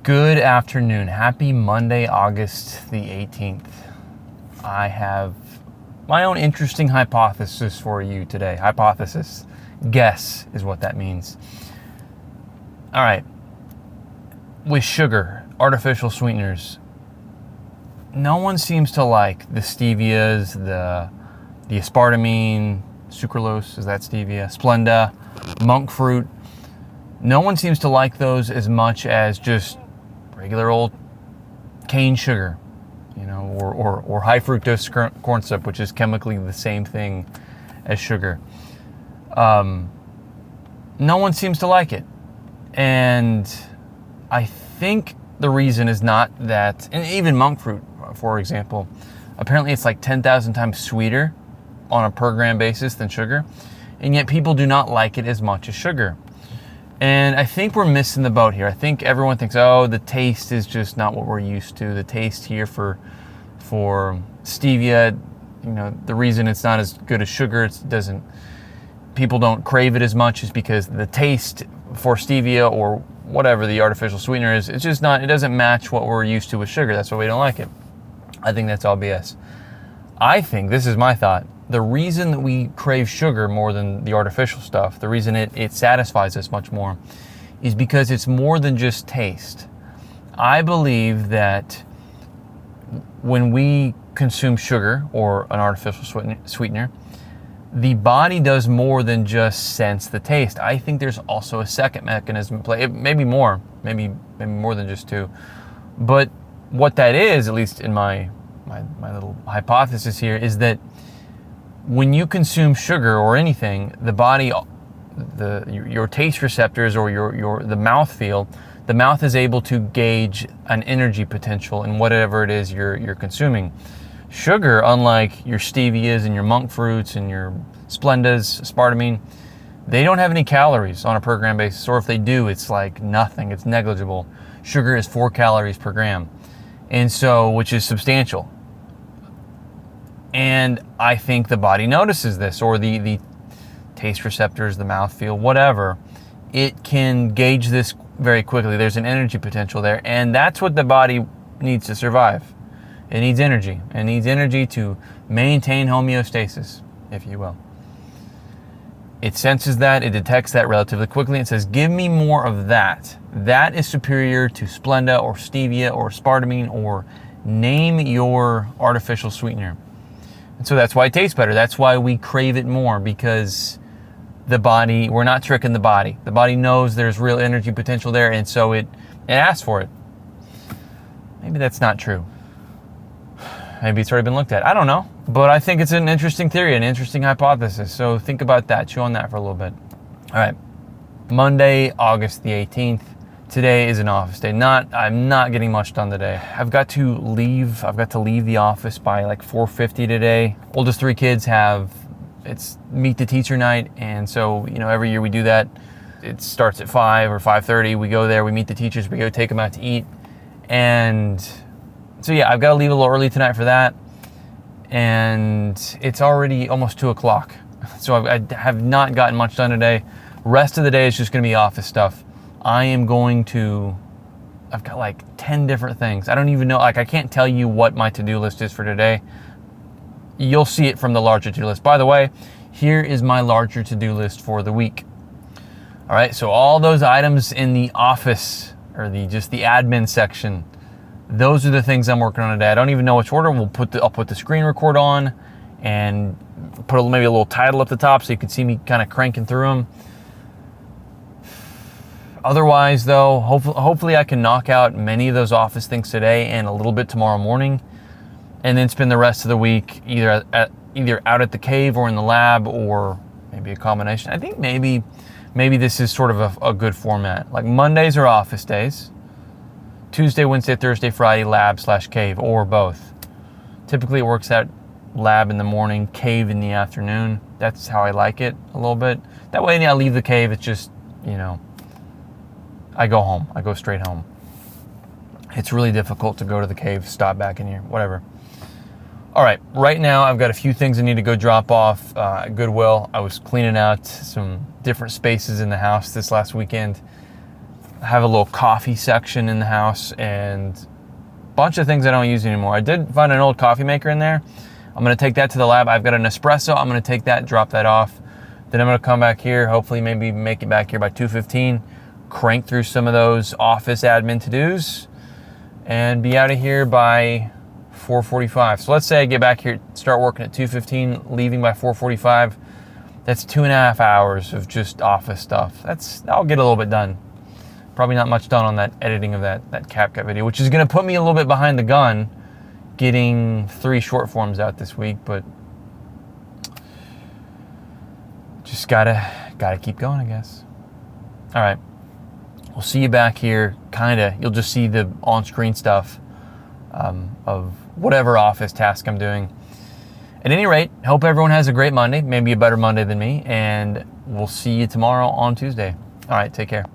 Good afternoon. Happy Monday, August the 18th. I have my own interesting hypothesis for you today. Hypothesis. Guess is what that means. All right. With sugar, artificial sweeteners, no one seems to like the stevias, the aspartame, sucralose, is that stevia? Splenda, monk fruit. No one seems to like those as much as just regular old cane sugar, or high fructose corn syrup, which is chemically the same thing as sugar. No one seems to like it. And I think the reason is not that, and even monk fruit, for example, apparently it's like 10,000 times sweeter on a per gram basis than sugar, and yet people do not like it as much as sugar. And I think we're missing the boat here. I think everyone thinks, oh, the taste is just not what we're used to. The taste here for stevia, the reason it's not as good as sugar, people don't crave it as much is because the taste for stevia or whatever the artificial sweetener is, it's just not, it doesn't match what we're used to with sugar. That's why we don't like it. I think that's all BS. I think, this is my thought, the reason that we crave sugar more than the artificial stuff, the reason it satisfies us much more, is because it's more than just taste. I believe that when we consume sugar or an artificial sweetener, the body does more than just sense the taste. I think there's also a second mechanism at play. Maybe more than just two. But what that is, at least in my little hypothesis here, is that when you consume sugar or anything, the body, your taste receptors or the mouthfeel, the mouth is able to gauge an energy potential in whatever it is you're consuming. Sugar, unlike your stevias and your monk fruits and your splendas, aspartame, they don't have any calories on a per gram basis, or if they do, it's like nothing. It's negligible. Sugar is 4 calories per gram, and so, which is substantial. And I think the body notices this, or the taste receptors, the mouthfeel, whatever. It can gauge this very quickly. There's an energy potential there, and that's what the body needs to survive. It needs energy. It needs energy to maintain homeostasis, if you will. It senses that, it detects that relatively quickly, and says, give me more of that. That is superior to Splenda or stevia or aspartame or name your artificial sweetener. And so that's why it tastes better. That's why we crave it more, because we're not tricking the body. The body knows there's real energy potential there, and so it asks for it. Maybe that's not true. Maybe it's already been looked at. I don't know. But I think it's an interesting theory, an interesting hypothesis. So think about that. Chew on that for a little bit. All right. Monday, August the 18th. Today is an office day. I'm not getting much done today. I've got to leave the office by like 4:50 today. Oldest 3 kids it's meet the teacher night, and so every year we do that. It starts at 5 or 5:30. We go there, we meet the teachers, we go take them out to eat, and so yeah, I've got to leave a little early tonight for that, and it's already almost 2 o'clock. So I have not gotten much done today. Rest of the day is just going to be office stuff. I've got like 10 different things. I don't even know, I can't tell you what my to-do list is for today. You'll see it from the larger to-do list. By the way, here is my larger to-do list for the week. All right, so all those items in the office, or just the admin section, those are the things I'm working on today. I don't even know which order. I'll put the screen record on and put maybe a little title at the top so you can see me kind of cranking through them. Otherwise, though, hopefully I can knock out many of those office things today and a little bit tomorrow morning, and then spend the rest of the week either out at the cave or in the lab, or maybe a combination. I think maybe this is sort of a good format. Like Mondays are office days. Tuesday, Wednesday, Thursday, Friday, lab/cave, or both. Typically it works out lab in the morning, cave in the afternoon. That's how I like it a little bit. That way, I leave the cave, it's just, I go home. I go straight home. It's really difficult to go to the cave, stop back in here, whatever. All right, right now I've got a few things I need to go drop off at Goodwill. I was cleaning out some different spaces in the house this last weekend. I have a little coffee section in the house and a bunch of things I don't use anymore. I did find an old coffee maker in there. I'm gonna take that to the lab. I've got an espresso. I'm gonna take that, drop that off. Then I'm gonna come back here, hopefully maybe make it back here by 2:15, crank through some of those office admin to-dos, and be out of here by 4:45. So let's say I get back here, start working at 2:15, leaving by 4:45. That's 2.5 hours of just office stuff. I'll get a little bit done. Probably not much done on that editing of that CapCut video, which is gonna put me a little bit behind the gun, getting 3 short forms out this week, but just gotta keep going, I guess. All right, we'll see you back here. You'll just see the on-screen stuff of whatever office task I'm doing. At any rate, hope everyone has a great Monday, maybe a better Monday than me, and we'll see you tomorrow on Tuesday. All right, take care.